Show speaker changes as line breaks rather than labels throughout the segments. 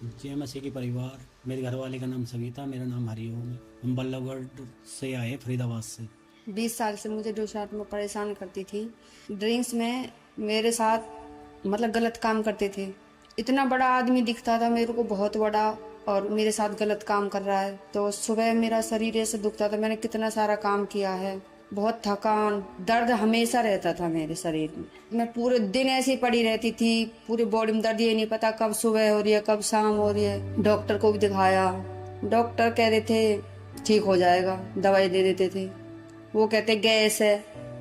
JMS की परिवार, मेरे घर वाले का नाम सविता, मेरा नाम हरिओम है। हम बल्लभगढ़ से आए, फरीदाबाद से।
20 साल से मुझे दुष्ट में परेशान करती थी। ड्रिंक्स में मेरे साथ मतलब गलत काम करते थे। इतना बड़ा आदमी दिखता था मेरे को, बहुत बड़ा, और मेरे साथ गलत काम कर रहा है। तो सुबह मेरा शरीर ऐसे दुखता था। मैंने कितना सारा काम किया है, बहुत थकान, दर्द हमेशा रहता था मेरे शरीर में। मैं पूरे दिन ऐसी ही पड़ी रहती थी, पूरी बॉडी में दर्द, ये नहीं पता कब सुबह हो रही है कब शाम हो रही है। डॉक्टर को भी दिखाया, डॉक्टर कह रहे थे ठीक हो जाएगा, दवाई दे देते थे। वो कहते गैस है।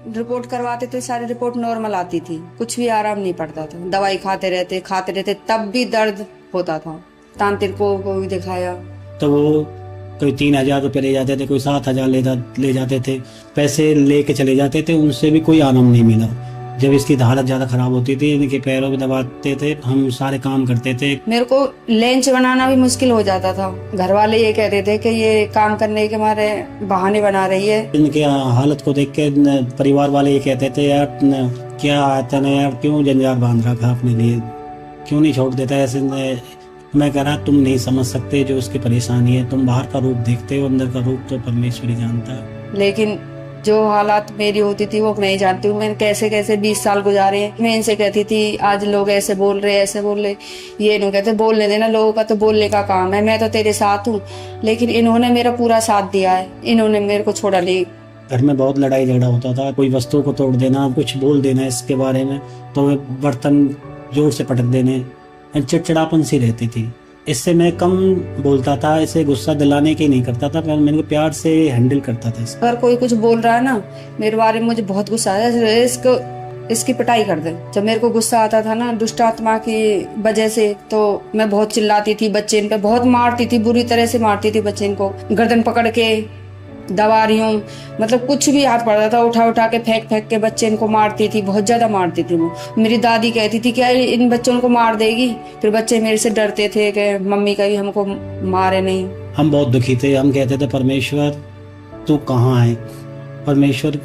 रिपोर्ट करवाते तो सारी रिपोर्ट नॉर्मल आती थी, कुछ भी आराम नहीं पड़ता था। दवाई खाते रहते तब भी दर्द होता था। तांत्रिकों को भी दिखाया
तो वो कोई 3,000 रुपये ले जाते थे, कोई 7,000 ले जाते थे। पैसे लेके चले जाते थे, उनसे भी कोई आराम नहीं मिला। जब इसकी हालत ज्यादा खराब होती थी, इनके पैरों में दबाते थे, हम सारे काम करते थे।
मेरे को लंच बनाना भी मुश्किल हो जाता था। घर वाले ये कहते थे कि ये काम करने के हमारे बहाने बना रही है।
इनके हालत को देख के परिवार वाले ये कहते थे, यार क्या आता है यार, क्यों जंजाल बांध रखा अपने लिए, क्यों नहीं छोड़ देता ऐसे। मैं कह रहा तुम नहीं समझ सकते जो उसकी परेशानी है। तुम बाहर का रूप देखते हो, अंदर का रूप तो परमेश्वर ही जानता है।
लेकिन जो हालात मेरी होती थी वो मैं ही जानती हूँ। मैंने कैसे कैसे 20 साल गुजारे। मैं इनसे कहती थी आज लोग ऐसे बोल रहे ऐसे बोल रहे, ये नहीं कहते बोलने देना, लोगों का तो बोलने का काम है, मैं तो तेरे साथ हूँ। लेकिन इन्होंने मेरा पूरा साथ दिया है, इन्होंने मेरे को छोड़ा नहीं।
घर में बहुत लड़ाई झगड़ा होता था, कोई वस्तु को तोड़ देना, कुछ बोल देना इसके बारे में, तो बर्तन जोर से पटक देने, चिड़चिड़ापन सी रहती थी। इससे मैं कम बोलता था, इसे गुस्सा दिलाने के नहीं करता था, मैंने को प्यार से हैंडल करता था।
अगर कोई कुछ बोल रहा है ना मेरे बारे में, मुझे बहुत गुस्सा आया, इसकी पिटाई कर दे। जब मेरे को गुस्सा आता था ना दुष्ट आत्मा की वजह से, तो मैं बहुत चिल्लाती थी, बच्चे इन पे बहुत मारती थी, बुरी तरह से मारती थी। बच्चे इनको गर्दन पकड़ के दबा रही हूँ, मतलब कुछ भी हाथ पड़ता था उठा उठा के फेंक फेंक के बच्चे इनको मारती थी, बहुत ज्यादा मारती थी। वो मेरी दादी कहती थी क्या इन बच्चों को मार देगी। फिर बच्चे मेरे से डरते थे कि मम्मी कभी हमको मारे नहीं।
हम बहुत दुखी थे, हम कहते थे परमेश्वर तू कहाँ है, परमेश्वर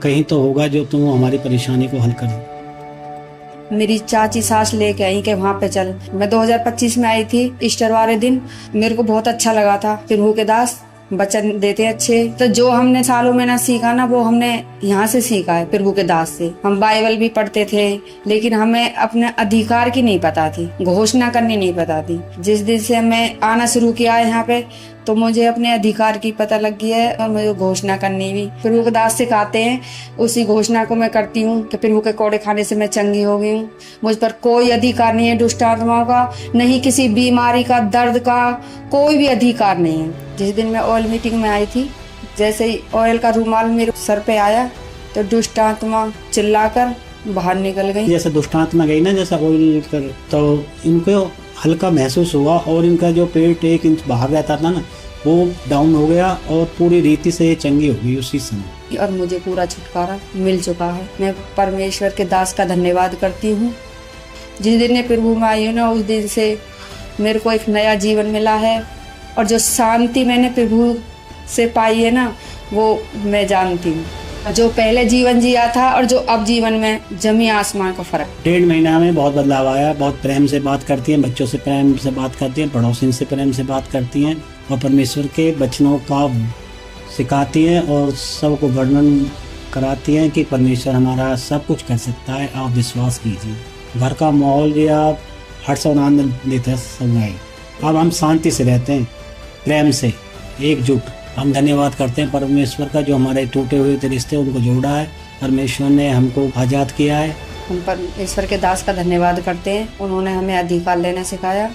कहीं तो होगा जो तू हमारी परेशानी को हल करे।
मेरी चाची सास लेके आई कि वहाँ पे चल। मैं 2025 में आई थी, ईस्टर वाले दिन। मेरे को बहुत अच्छा लगा था। प्रभु के दास वचन देते अच्छे, तो जो हमने सालों में ना सीखा ना, वो हमने यहाँ से सीखा है प्रभु के दास से। हम बाइबल भी पढ़ते थे, लेकिन हमें अपने अधिकार की नहीं पता थी, घोषणा करनी नहीं पता थी। जिस दिन से मैं आना शुरू किया है यहाँ पे, तो मुझे अपने अधिकार की पता लग गई है, और मुझे घोषणा करनी भी प्रभु के दास सिखाते हैं। उसी घोषणा को मैं करती हूँ कि प्रभु के कोड़े खाने से मैं चंगी हो गई हूँ। मुझ पर कोई अधिकार नहीं है दुष्ट आत्माओं का, नहीं किसी बीमारी का, दर्द का, कोई भी अधिकार नहीं है। जिस दिन मैं ऑयल मीटिंग में आई थी, जैसे ही ऑयल का रुमाल मेरे सर पे आया तो दुष्ट आत्मा चिल्लाकर बाहर निकल गई।
जैसे दुष्ट आत्मा गई ना, जैसा ऑयल कर, तो इनको हल्का महसूस हुआ, और इनका जो पेट 1 इंच बाहर रहता था ना, वो डाउन हो गया, और पूरी रीति से चंगी हो गई उसी समय।
और मुझे पूरा छुटकारा मिल चुका है। मैं परमेश्वर के दास का धन्यवाद करती हूँ। जिस दिन मैं प्रभु में आई हूँ ना, उस दिन से मेरे को एक नया जीवन मिला है, और जो शांति मैंने प्रभु से पाई है ना, वो मैं जानती हूँ। जो पहले जीवन जिया था और जो अब जीवन में, जमी आसमान का फर्क।
1.5 महीना में बहुत बदलाव आया। बहुत प्रेम से बात करती हैं, बच्चों से प्रेम से बात करती हैं, पड़ोसियों से प्रेम से बात करती हैं, और परमेश्वर के वचनों का सिखाती हैं, और सबको वर्णन कराती हैं कि परमेश्वर हमारा सब कुछ कर सकता है, आप विश्वास कीजिए। घर का माहौल जो आप हर्ष और आनंद देता है सब। अब हम शांति से रहते हैं, प्रेम से, एकजुट। हम धन्यवाद करते हैं परमेश्वर का, जो हमारे टूटे हुए रिश्ते उनको जोड़ा है। परमेश्वर ने हमको आज़ाद किया है।
हम परमेश्वर के दास का धन्यवाद करते हैं। उन्होंने हमें अधिकार लेना सिखाया,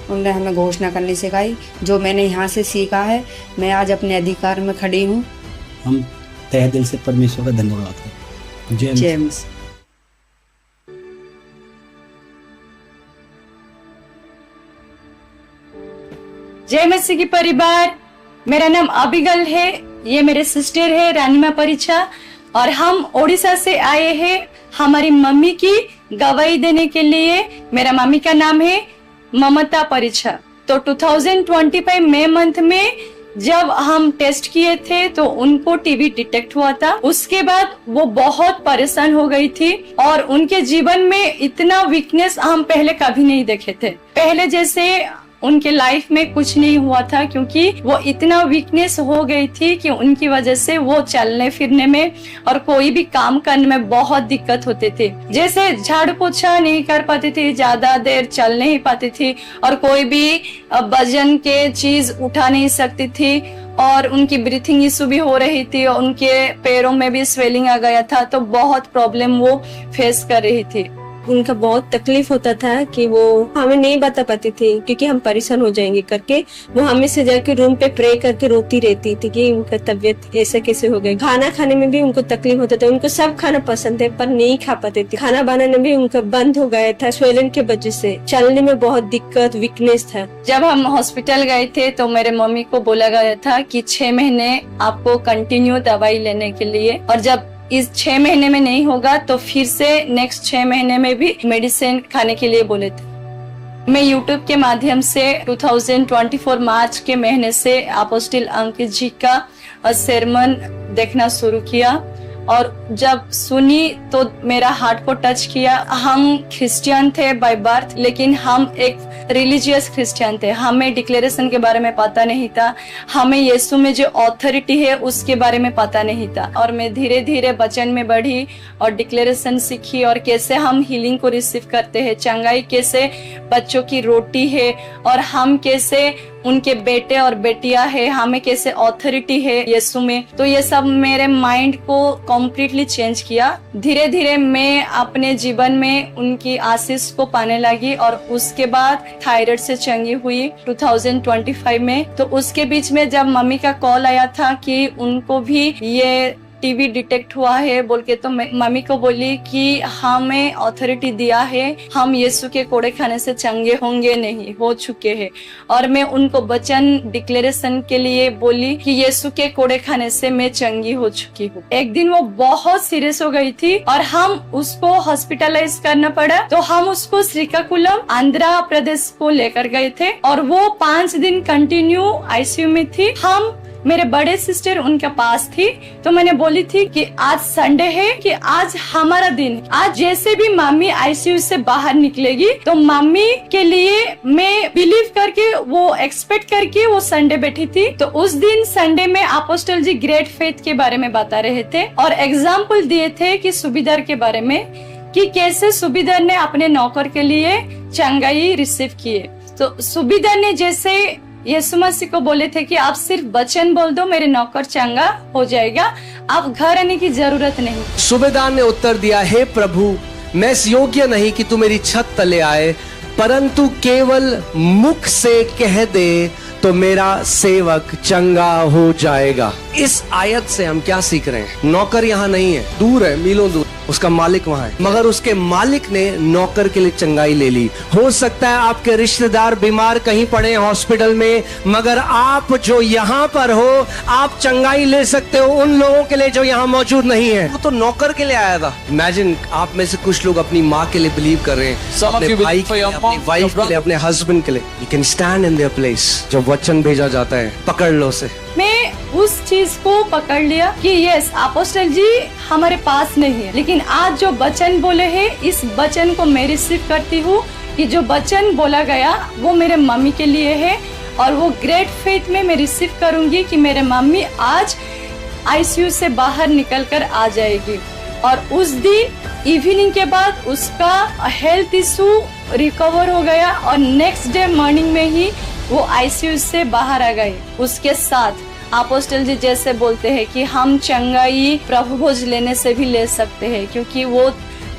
उन्होंने हमें घोषणा करनी सिखाई। जो मैंने यहाँ से सीखा है, मैं आज अपने अधिकार में खड़ी हूँ।
हम तहे दिल से परमेश्वर का धन्यवाद करते हैं।
जय मसीह।
जय मसीह की परिवार, मेरा नाम अबिगल है, ये मेरे सिस्टर है रानीमा परिचा, और हम ओडिशा से आए हैं हमारी मम्मी की गवाही देने के लिए। मेरा मम्मी का नाम है ममता परिचा। तो 2025 मई मंथ में जब हम टेस्ट किए थे तो उनको टीबी डिटेक्ट हुआ था। उसके बाद वो बहुत परेशान हो गई थी, और उनके जीवन में इतना वीकनेस हम पहले कभी नहीं देखे थे। पहले जैसे उनके लाइफ में कुछ नहीं हुआ था, क्योंकि वो इतना वीकनेस हो गई थी कि उनकी वजह से वो चलने फिरने में और कोई भी काम करने में बहुत दिक्कत होते थे। जैसे झाड़ू पोछा नहीं कर पाती थी, ज्यादा देर चल नहीं पाती थी और कोई भी वजन के चीज उठा नहीं सकती थी और उनकी ब्रीथिंग इशू भी हो रही थी और उनके पैरों में भी स्वेलिंग आ गया था, तो बहुत प्रॉब्लम वो फेस कर रही थी।
उनका बहुत तकलीफ होता था कि वो हमें नहीं बता पाती थी क्योंकि हम परेशान हो जाएंगे करके। वो हमें से जाके रूम पे प्रे करके रोती रहती थी कि उनका तबीयत ऐसा कैसे हो गई। खाना खाने में भी उनको तकलीफ होता था। उनको सब खाना पसंद है पर नहीं खा पाते थे। खाना बनाने भी उनका बंद हो गया था स्वेलन के वजह से। चलने में बहुत दिक्कत, वीकनेस था।
जब हम हॉस्पिटल गए थे तो मेरे मम्मी को बोला गया था कि 6 महीने आपको कंटिन्यू दवाई लेने के लिए, और जब इस 6 महीने में नहीं होगा तो फिर से नेक्स्ट 6 महीने में भी मेडिसिन खाने के लिए बोले थे। मैं यूट्यूब के माध्यम से 2024 मार्च के महीने से अपोस्टल अंकित जी का sermon देखना शुरू किया और जब सुनी तो मेरा हार्ट को टच किया। हम क्रिश्चियन थे बाय बर्थ, लेकिन हम एक रिलीजियस क्रिश्चियन थे। हमें डिक्लेरेशन के बारे में पता नहीं था, हमें यीशु में जो ऑथोरिटी है उसके बारे में पता नहीं था। और मैं धीरे धीरे वचन में बढ़ी और डिक्लेरेशन सीखी और कैसे हम हीलिंग को रिसीव करते हैं, चंगाई कैसे बच्चों की रोटी है और हम कैसे उनके बेटे और बेटियां है, हमें कैसे ऑथोरिटी है यीशु में। तो ये सब मेरे माइंड को कम्प्लीटली चेंज किया। धीरे धीरे मैं अपने जीवन में उनकी आशीष को पाने लगी और उसके बाद थायराइड से चंगी हुई 2025 में। तो उसके बीच में जब मम्मी का कॉल आया था कि उनको भी ये टीबी डिटेक्ट हुआ है बोल के, तो मम्मी को बोली कि हमें ऑथोरिटी दिया है, हम यीशु के कोड़े खाने से चंगे होंगे नहीं, हो चुके हैं। और मैं उनको वचन डिक्लेरेशन के लिए बोली कि यीशु के कोड़े खाने से मैं चंगी हो चुकी हूँ। एक दिन वो बहुत सीरियस हो गई थी और हम उसको हॉस्पिटलाइज करना पड़ा, तो हम उसको श्रीकाकुलम आंध्र प्रदेश को लेकर गए थे और वो 5 दिन कंटिन्यू आईसीयू में थी। हम मेरे बड़े सिस्टर उनके पास थी, तो मैंने बोली थी कि आज संडे है, कि आज हमारा दिन, आज जैसे भी मम्मी आईसीयू से बाहर निकलेगी तो मम्मी के लिए मैं बिलीव करके वो एक्सपेक्ट करके वो संडे बैठी थी। तो उस दिन संडे में अपोस्टल जी ग्रेट फेथ के बारे में बता रहे थे और एग्जाम्पल दिए थे कि सूबेदार के बारे में, कि कैसे सूबेदार ने अपने नौकर के लिए चंगाई रिसीव किए। तो सूबेदार ने जैसे यीशु मसीह को बोले थे कि आप सिर्फ वचन बोल दो, मेरे नौकर चंगा हो जाएगा, आप घर आने की जरूरत नहीं।
सूबेदार ने उत्तर दिया, हे प्रभु, मैं इस योग्य नहीं कि तू मेरी छत तले आए, परंतु केवल मुख से कह दे तो मेरा सेवक चंगा हो जाएगा। इस आयत से हम क्या सीख रहे हैं? नौकर यहाँ नहीं है, दूर है, मीलों दूर, उसका मालिक वहां है, मगर उसके मालिक ने नौकर के लिए चंगाई ले ली। हो सकता है आपके रिश्तेदार बीमार कहीं पड़े हॉस्पिटल में, मगर आप जो यहाँ पर हो आप चंगाई ले सकते हो उन लोगों के लिए जो यहाँ मौजूद नहीं है। वो तो नौकर के लिए आया था। इमेजिन आप में से कुछ लोग अपनी माँ के लिए बिलीव कर रहे हैं, अपने भाई के लिए, अपनी वाइफ के लिए, अपने हस्बैंड के लिए। You can stand in their place. जब वचन भेजा जाता है, पकड़ लो उसे।
मैं उस चीज को पकड़ लिया कि यस, अपोस्टल जी हमारे पास नहीं है, लेकिन आज जो वचन बोले हैं इस वचन को मैं रिसीव करती हूँ कि जो वचन बोला गया वो मेरे मम्मी के लिए है और वो ग्रेट फेथ में मैं रिसीव करूंगी कि मेरे मम्मी आज आईसीयू से बाहर निकल कर आ जाएगी। और उस दिन इवनिंग के बाद उसका हेल्थ इशू रिकवर हो गया और नेक्स्ट डे मॉर्निंग में ही वो आईसीयू से बाहर आ गए। उसके साथ अपोस्टल जी जैसे बोलते हैं कि हम चंगाई प्रभु भोज लेने से भी ले सकते हैं, क्योंकि वो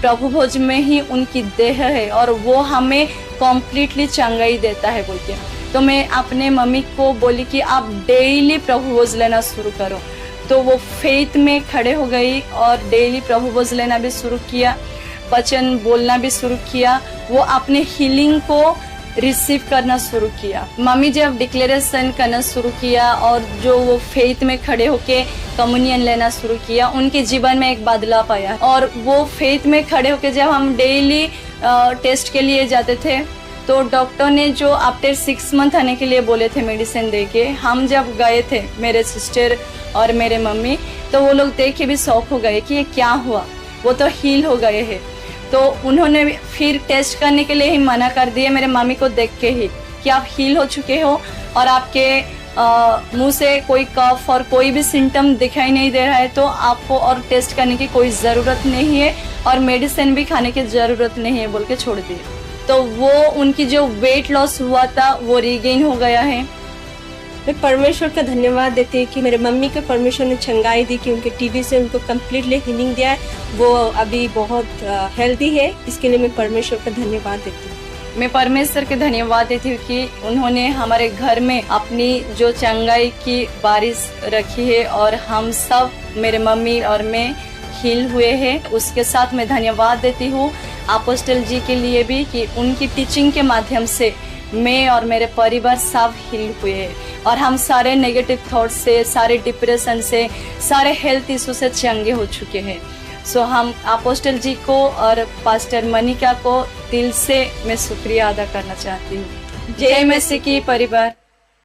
प्रभु भोज में ही उनकी देह है और वो हमें कम्प्लीटली चंगाई देता है बोल के। तो मैं अपने मम्मी को बोली कि आप डेली प्रभु भोज लेना शुरू करो। तो वो फेथ में खड़े हो गई और डेली प्रभु भोज लेना भी शुरू किया, वचन बोलना भी शुरू किया। वो अपने हीलिंग को रिसीव करना शुरू किया। मम्मी जब डिक्लेरेशन करना शुरू किया और जो वो फेथ में खड़े होके कम्युनियन लेना शुरू किया, उनके जीवन में एक बदलाव आया। और वो फेथ में खड़े होके जब हम डेली टेस्ट के लिए जाते थे तो डॉक्टर ने जो आफ्टर 6 मंथ आने के लिए बोले थे मेडिसिन दे के, हम जब गए थे मेरे सिस्टर और मेरे मम्मी, तो वो लोग देख के भी शौक हो गए कि ये क्या हुआ, वो तो हील हो गए हैं। तो उन्होंने फिर टेस्ट करने के लिए ही मना कर दिए मेरे मम्मी को देख के ही, कि आप हील हो चुके हो और आपके मुंह से कोई कफ और कोई भी सिम्टम दिखाई नहीं दे रहा है, तो आपको और टेस्ट करने की कोई ज़रूरत नहीं है और मेडिसिन भी खाने की ज़रूरत नहीं है बोल के छोड़ दिए। तो वो उनकी जो वेट लॉस हुआ था वो रिगेन हो गया है।
मैं परमेश्वर का धन्यवाद देती हूँ कि मेरे मम्मी को परमेश्वर ने चंगाई दी, कि उनके टीबी से उनको कम्प्लीटली हीलिंग दिया है। वो अभी बहुत हेल्दी है, इसके लिए मैं परमेश्वर का धन्यवाद देती हूँ।
मैं परमेश्वर के धन्यवाद देती हूँ कि उन्होंने हमारे घर में अपनी जो चंगाई की बारिश रखी है और हम सब, मेरे मम्मी और मैं, हील हुए हैं। उसके साथ मैं धन्यवाद देती हूँ अपोस्टल जी के लिए भी कि उनकी टीचिंग के माध्यम से मैं और मेरे परिवार सब हील हुए हैं और हम सारे नेगेटिव थॉट से, सारे डिप्रेशन से, सारे हेल्थ इशू से चंगे हो चुके हैं। सो हम अपोस्टल जी को और पास्टर मनिका को दिल से मैं शुक्रिया अदा करना चाहती हूँ। जय मसीह की परिवार।